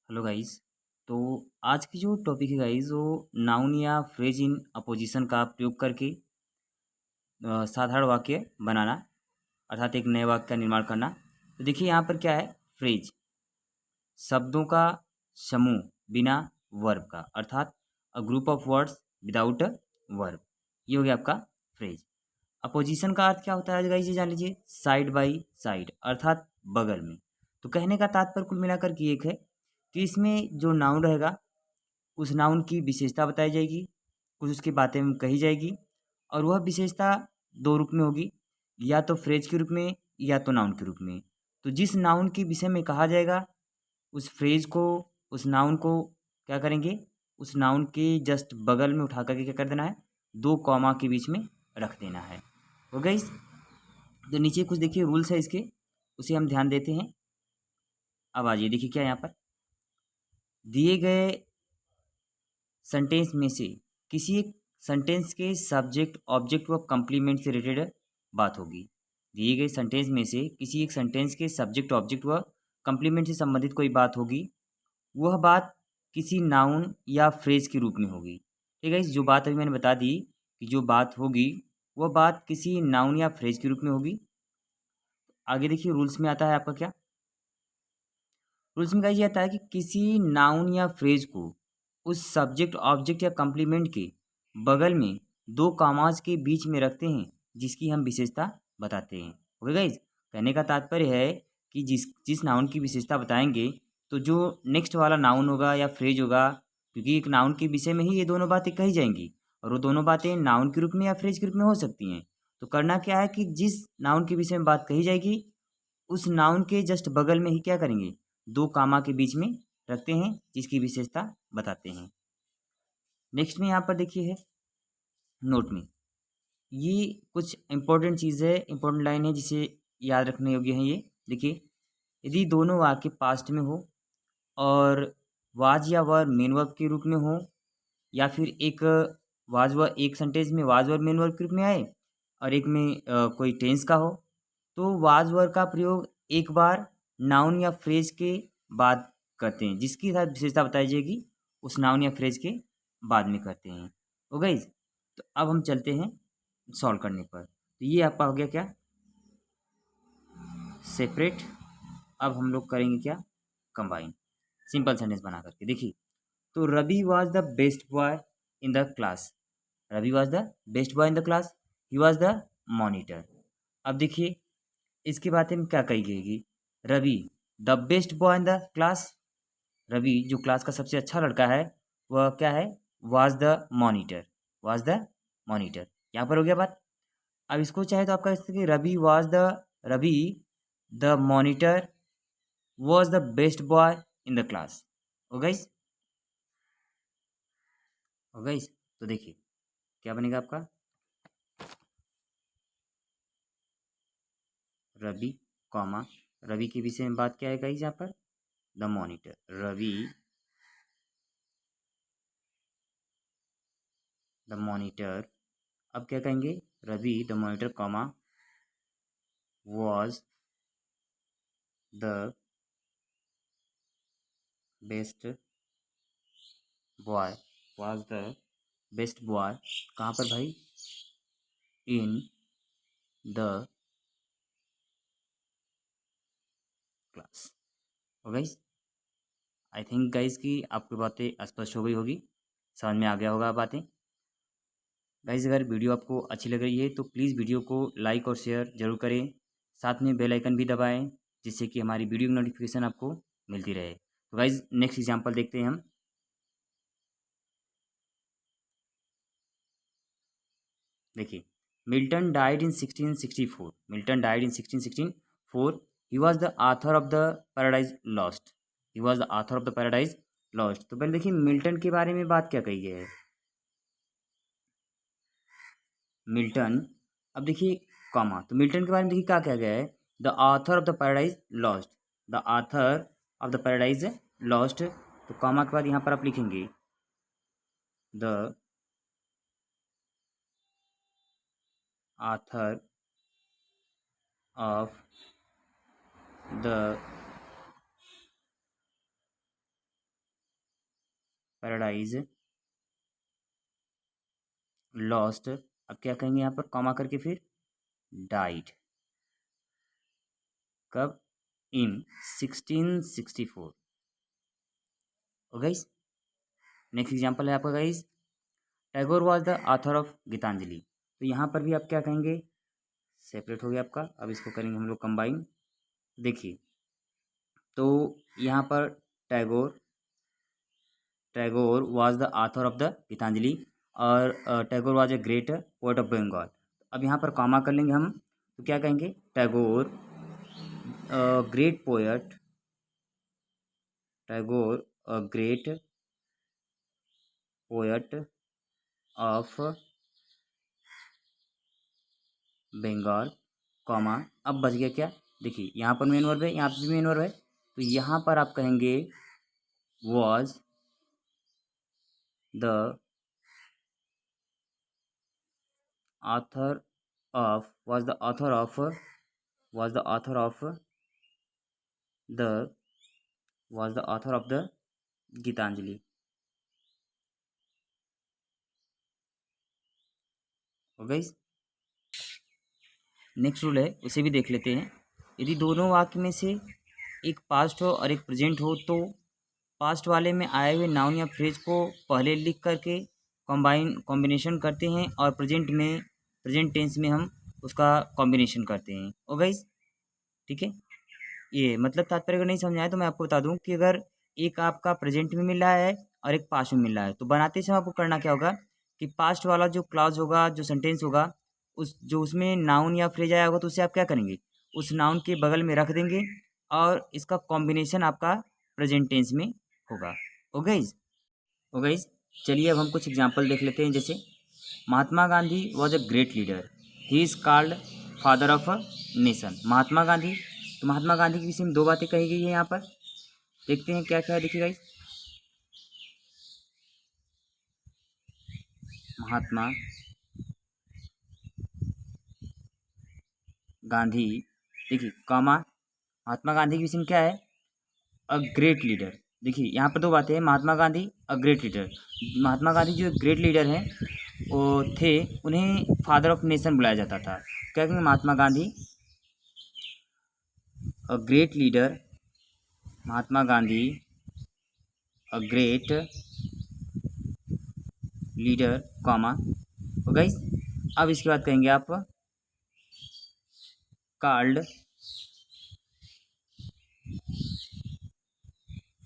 Hello guys. तो आज की जो टॉपिक है गाइस वो नाउन या फ्रेज इन अपोजिशन का प्रयोग करके साधारण वाक्य बनाना अर्थात एक नए वाक्य का निर्माण करना। तो देखिए यहाँ पर क्या है, फ्रेज शब्दों का समूह बिना वर्ब का, अर्थात a group of words without verb. ये हो गया आपका फ्रेज। अपोजिशन का अर्थ क्या होता है गाइस, ये जान लीजिए, साइड बाई साइड अर्थात बगल में। तो कहने का तात्पर्य कुल मिलाकर के एक है कि इसमें जो नाउन रहेगा उस नाउन की विशेषता बताई जाएगी, कुछ उसकी बातें कही जाएगी, और वह विशेषता दो रूप में होगी, या तो फ्रेज के रूप में या तो नाउन के रूप में। तो जिस नाउन के विषय में कहा जाएगा उस फ्रेज को, उस नाउन को क्या करेंगे, उस नाउन के जस्ट बगल में उठा करके क्या कर देना है, दो कॉमा के बीच में रख देना है। हो गई। तो नीचे कुछ देखिए रूल्स है इसके, उसे हम ध्यान देते हैं। अब आइए देखिए क्या यहाँ पर दिए गए सेंटेंस में से किसी एक सेंटेंस के सब्जेक्ट ऑब्जेक्ट व कंप्लीमेंट से रिलेटेड बात होगी। दिए गए सेंटेंस में से किसी एक सेंटेंस के सब्जेक्ट ऑब्जेक्ट व कंप्लीमेंट से संबंधित कोई बात होगी, वह बात किसी नाउन या फ्रेज के रूप में होगी। ठीक है, जो बात अभी मैंने बता दी कि जो बात होगी वह बात किसी नाउन या फ्रेज के रूप में होगी। आगे देखिए रूल्स में आता है आपका क्या, रूल्स में कहा जाता है कि किसी नाउन या फ्रेज को उस सब्जेक्ट ऑब्जेक्ट या कॉम्प्लीमेंट के बगल में दो कॉमास के बीच में रखते हैं जिसकी हम विशेषता बताते हैं। ओके गाइज, कहने का तात्पर्य है कि जिस जिस नाउन की विशेषता बताएंगे तो जो नेक्स्ट वाला नाउन होगा या फ्रेज होगा, क्योंकि एक नाउन के विषय में ही ये दोनों बातें कही जाएंगी और वो दोनों बातें नाउन के रूप में या फ्रेज के रूप में हो सकती हैं। तो करना क्या है कि जिस नाउन के विषय में बात कही जाएगी उस नाउन के जस्ट बगल में ही क्या करेंगे, दो कामा के बीच में रखते हैं जिसकी विशेषता बताते हैं। नेक्स्ट में यहाँ पर देखिए है नोट में, ये कुछ इंपॉर्टेंट चीज़ है, इंपॉर्टेंट लाइन है जिसे याद रखने योग्य है। ये देखिए, यदि दोनों वाक्य पास्ट में हो और वाज या वर मेन वर्ब के रूप में हो, या फिर एक वाज व एक सेंटेंस में वाज वर मेन वर्ब के रूप में आए और एक में कोई टेंस का हो, तो वाज वर का प्रयोग एक बार नाउन या फ्रेज के बाद करते हैं, जिसकी साथ विशेषता बताई जाएगी उस नाउन या फ्रेज के बाद में करते हैं। हो गई। तो अब हम चलते हैं सॉल्व करने पर। तो ये आपका हो गया क्या, सेपरेट। अब हम लोग करेंगे क्या, कंबाइन, सिंपल सेंटेंस बना करके। देखिए, तो Ravi was the best boy in the class. Ravi was the best boy in the class, he was the monitor. अब देखिए इसके बारे में क्या कही गई, Ravi the best boy in the class, Ravi जो क्लास का सबसे अच्छा लड़का है वह क्या है, was the monitor, was the monitor. यहाँ पर हो गया बात। अब इसको चाहे तो आपका इसके Ravi was the, Ravi the monitor was the best boy in the class. हो गई, हो गई। तो देखिए क्या बनेगा आपका, रवि कॉमा, रवि के विषय में बात क्या है गाइस यहाँ पर, the monitor, Ravi the monitor. अब क्या कहेंगे, Ravi the monitor comma was the best boy, was the best boy कहाँ पर भाई, इन द क्लास। हो गई। आई थिंक गाइस कि आपकी बातें स्पष्ट हो गई होगी, समझ में आ गया होगा बातें। गाइस अगर वीडियो आपको अच्छी लग रही है तो प्लीज़ वीडियो को लाइक और शेयर ज़रूर करें, साथ में बेल आइकन भी दबाएं जिससे कि हमारी वीडियो की नोटिफिकेशन आपको मिलती रहे। तो गाइस नेक्स्ट एग्जांपल देखते हैं हम। देखिए, Milton died in 1664, Milton died in 1664, he was the author of the paradise lost, he was the author of the paradise lost. तो पहले देखिए मिल्टन के बारे में बात क्या कही गई है, मिल्टन। अब देखिए कॉमा, तो मिल्टन के बारे में देखिए क्या कहा गया है, the author of the paradise lost, the author of the paradise lost. तो कॉमा के बाद यहाँ पर आप लिखेंगे the author of the paradise lost, अब क्या कहेंगे यहाँ पर कॉमा करके फिर डाइड, कब, in 1664। Oh guys, next example है आपका guys, Tagore was the author of Gitanjali. तो यहाँ पर भी आप क्या कहेंगे, सेपरेट हो गया आपका, अब इसको करेंगे हम लोग कंबाइन। देखिए, तो यहाँ पर Tagore was the author of the Gitanjali, और Tagore was a great poet of Bengal. अब यहाँ पर कॉमा कर लेंगे हम, तो क्या कहेंगे, Tagore great poet, Tagore great poet of Bengal, comma, अब बच गया क्या, देखिए यहाँ पर मेन वर्ब है, यहाँ पर भी मेन वर्ब है, तो यहाँ पर आप कहेंगे was the author of, was the author of, was the author of the, was the author of the Gitanjali. हो गई, नेक्स्ट रूल है उसे भी देख लेते हैं। यदि दोनों वाक्य में से एक पास्ट हो और एक प्रेजेंट हो, तो पास्ट वाले में आए हुए नाउन या फ्रेज को पहले लिख करके कॉम्बिनेशन करते हैं, और प्रेजेंट टेंस में हम उसका कॉम्बिनेशन करते हैं। ओ गाइस, ठीक है, ये मतलब तात्पर्य अगर नहीं समझ आया तो मैं आपको बता दूं कि अगर एक आपका प्रेजेंट में मिल रहा है और एक पास्ट में मिल रहा है, तो बनाते समय आपको करना क्या होगा कि पास्ट वाला जो क्लॉज होगा, जो सेंटेंस होगा, उसमें नाउन या फ्रेज आया होगा, तो उसे आप क्या करेंगे, उस नाउन के बगल में रख देंगे, और इसका कॉम्बिनेशन आपका प्रेजेंट टेंस में होगा। ओ गाइज, चलिए अब हम कुछ एग्जाम्पल देख लेते हैं। जैसे Mahatma Gandhi was a great leader, he is called father of a nation. Mahatma Gandhi, तो महात्मा गांधी के विषय में दो बातें कही गई है यहाँ पर, देखते हैं क्या क्या है। देखिए गाइज, महात्मा गांधी, देखिए कॉमा, महात्मा गांधी के विषय में क्या है, अ ग्रेट लीडर। देखिए यहाँ पर दो बातें हैं, महात्मा Gandhi a great leader. Mahatma Gandhi जो ग्रेट लीडर हैं वो थे, उन्हें फादर ऑफ नेशन बुलाया जाता था। क्या कहेंगे, Mahatma Gandhi a great leader, Mahatma Gandhi a great leader, comma. तो गाइस, अब इसके बाद कहेंगे आप called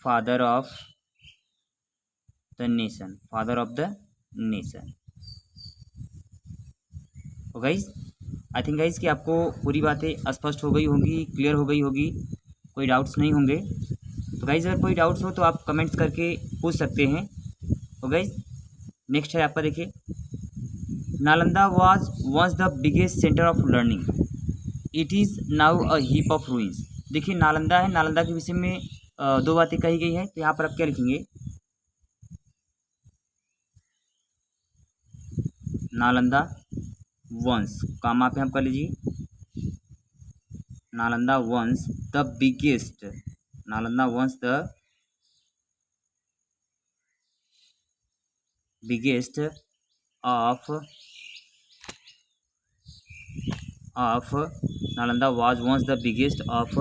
father of the nation, father of the nation. तो गाइस, आई थिंक गाइस कि आपको पूरी बातें स्पष्ट हो गई होंगी, क्लियर हो गई होगी, कोई डाउट्स नहीं होंगे। तो गाइस, अगर कोई डाउट्स हो तो आप कमेंट्स करके पूछ सकते हैं। तो गाइस, नेक्स्ट है आपका, देखिए, Nalanda was once the biggest centre of learning, it is now a heap of ruins. देखिए नालंदा है, नालंदा के विषय में दो बातें कही गई हैं, तो यहाँ पर आप क्या लिखेंगे, नालंदा वंस, कामा पे हम कर लीजिए, Nalanda once the biggest, Nalanda once the biggest of Nalanda was once the biggest of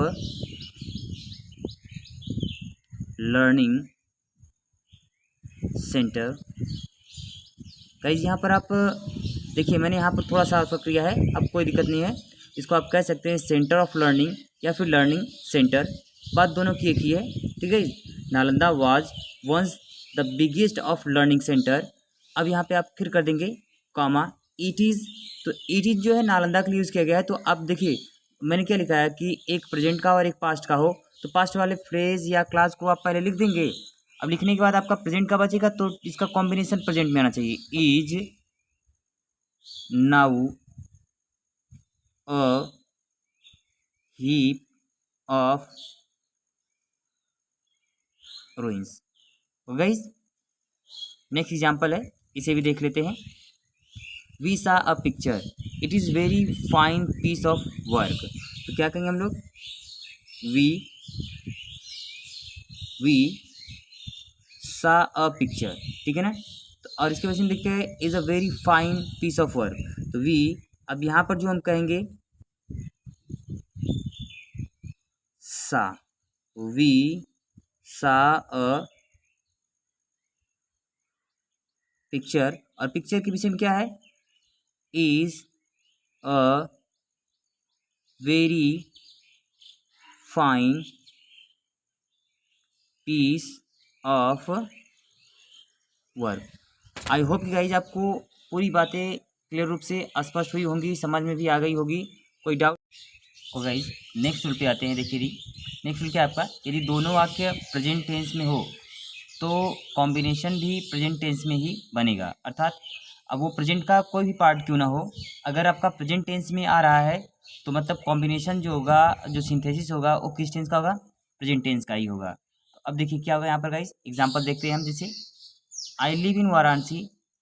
learning centre. Guys, यहाँ पर आप देखिए, मैंने यहाँ पर थोड़ा सा अल्फा किया है, अब कोई दिक्कत नहीं है, इसको आप कह सकते हैं सेंटर ऑफ लर्निंग या फिर लर्निंग सेंटर, बात दोनों की एक ही है, ठीक है। Nalanda was once the biggest of learning centre. अब यहाँ पे आप फिर कर देंगे कॉमा, इट इज़, तो इट इज़ जो है नालंदा के लिए यूज़ किया गया है। तो अब देखिए मैंने क्या लिखा है कि एक प्रेजेंट का और एक पास्ट का हो, तो पास्ट वाले फ्रेज या क्लास को आप पहले लिख देंगे। अब लिखने के बाद आपका प्रेजेंट का बचेगा, तो इसका कॉम्बिनेशन प्रेजेंट में आना चाहिए, is now a heap of ruins. तो गाइस, नेक्स्ट एग्जांपल है, इसे भी देख लेते हैं। We saw a picture, it is very fine piece of work. तो क्या कहेंगे हम लोग, we we saw a picture, ठीक है ना। तो और इसके वजह से देखते हैं is a very fine piece of work. We वी, अब यहाँ पर जो हम कहेंगे सा, वी सा अ पिक्चर, और पिक्चर के विषय में क्या है, is a very fine piece of work. I hope कि गाइज आपको पूरी बातें क्लियर रूप से स्पष्ट हुई होंगी, समझ में भी आ गई होगी। कोई डाउट? और गाइज नेक्स्ट रूल पे आते हैं। देखिए नेक्स्ट रूल क्या है आपका, यदि दोनों वाक्य प्रेजेंट टेंस में हो तो कॉम्बिनेशन भी प्रेजेंट टेंस में ही बनेगा। अर्थात अब वो प्रेजेंट का कोई भी पार्ट क्यों ना हो, अगर आपका प्रेजेंट टेंस में आ रहा है तो मतलब कॉम्बिनेशन जो होगा, जो सिंथेसिस होगा, वो किस टेंस का होगा, प्रेजेंट टेंस का ही होगा। तो अब देखिए क्या होगा यहाँ पर गाइस, एग्जांपल देखते हैं हम। जैसे I live in Varanasi,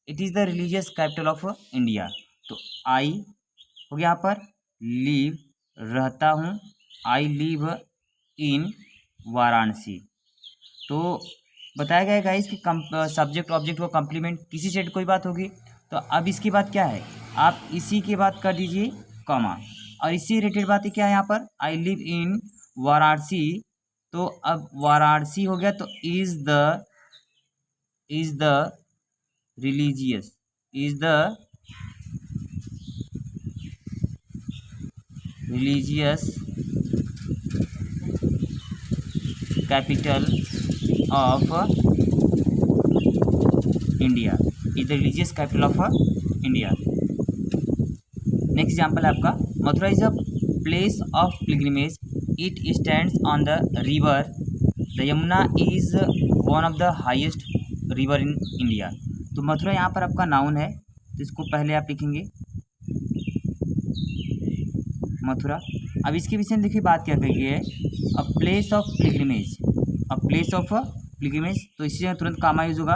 it is the religious capital of India. तो आई हो गया यहाँ पर, लिव रहता हूँ, आई लिव इन वाराणसी। तो बताया गया है गाइस कि सब्जेक्ट ऑब्जेक्ट व कम्प्लीमेंट किसी सेट कोई बात होगी। तो अब इसके बाद क्या है, आप इसी के बाद कर दीजिए कॉमा, और इसी रिलेटेड बात क्या है यहाँ पर, आई लिव इन वाराणसी। तो अब वाराणसी हो गया, तो is the religious, is the religious capital of India, is the religious capital of India. Next example है आपका, Mathura is a place of pilgrimage, it stands on the river, the Yamuna is one of the highest river in India. तो मथुरा यहाँ पर आपका noun है, तो इसको पहले आप लिखेंगे मथुरा। अब इसके विषय में देखिए बात क्या कही गई है, a place of pilgrimage, a place of pilgrimage, तो इसी में तुरंत कामा यूज होगा,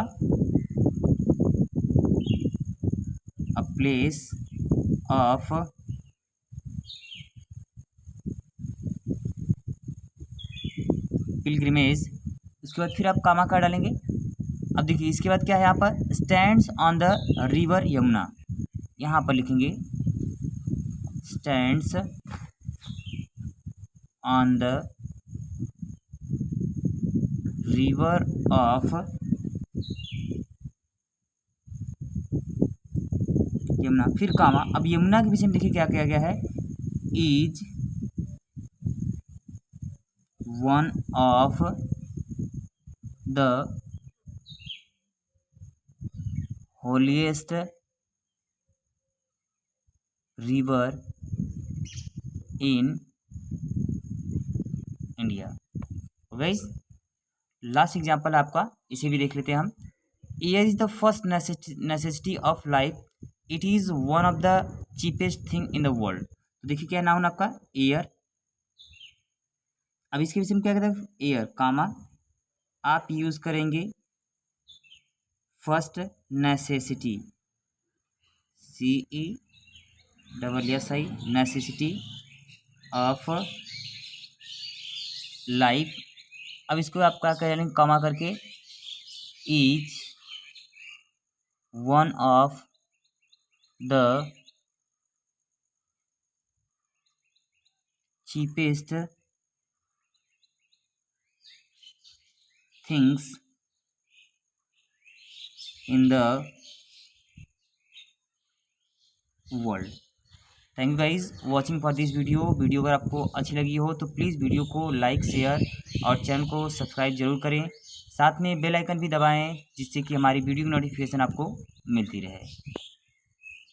अ प्लेस ऑफ पिलग्रिमेज। उसके बाद फिर आप कामा का डालेंगे। अब देखिए इसके बाद क्या है यहाँ पर, stands on the river Yamuna, यहाँ पर लिखेंगे stands on the river of Yamuna, फिर कामा। अब यमुना के विषय में देखिए क्या किया गया है, is one of the holiest river in India. Guys last example आपका, इसे भी देख लेते हैं हम। Air is the first necessity of life, it is one of the cheapest thing in the world. तो देखिए क्या नाउन आपका, एयर। अब इसके विषय में क्या कहते हैं, एयर कामा, आप यूज करेंगे first necessity, CESSI, necessity of life. अब इसको आप क्या करेंगे, कामा करके, is one of the cheapest things in the world. Thank you guys watching for this video अगर आपको अच्छी लगी हो तो प्लीज़ वीडियो को लाइक, शेयर और चैनल को सब्सक्राइब जरूर करें। साथ में बेल आइकन भी दबाएं जिससे कि हमारी वीडियो की नोटिफिकेशन आपको मिलती रहे।